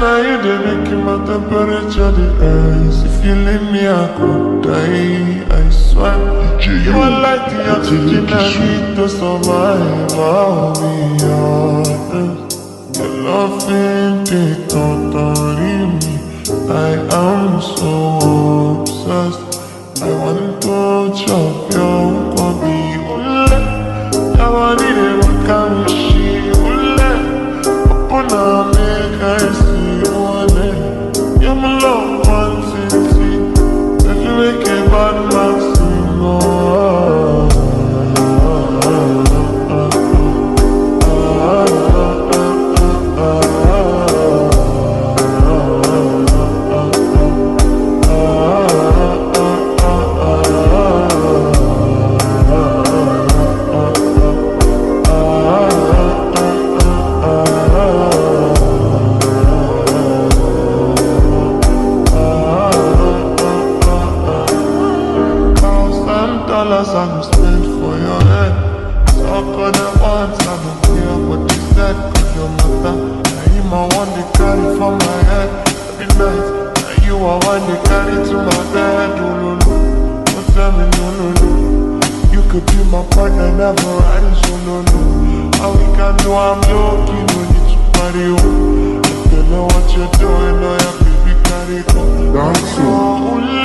now you dey make my temperature the rise. If you leave me, I could die, I swear. You are like the oxygen I need to survive. I'll be honest. Your loving they totally me. I am so obsessed. I want to chop your body. Ule, I want it to come she. Ule, open up, make I see. Ule, you're my love one city. If you make a bad man sing, oh. I'm spent for your head. Talk on the once, I don't care what you said. Cause your matter, now you my one they carry from my head. Every night, now you are one they carry to my bed. Oh no no, don't tell me no no no. You could be my partner, never riding solo no. All we can do, I'm low-key, no need to party on. If you know what you're doing, know your baby carry go. That's all.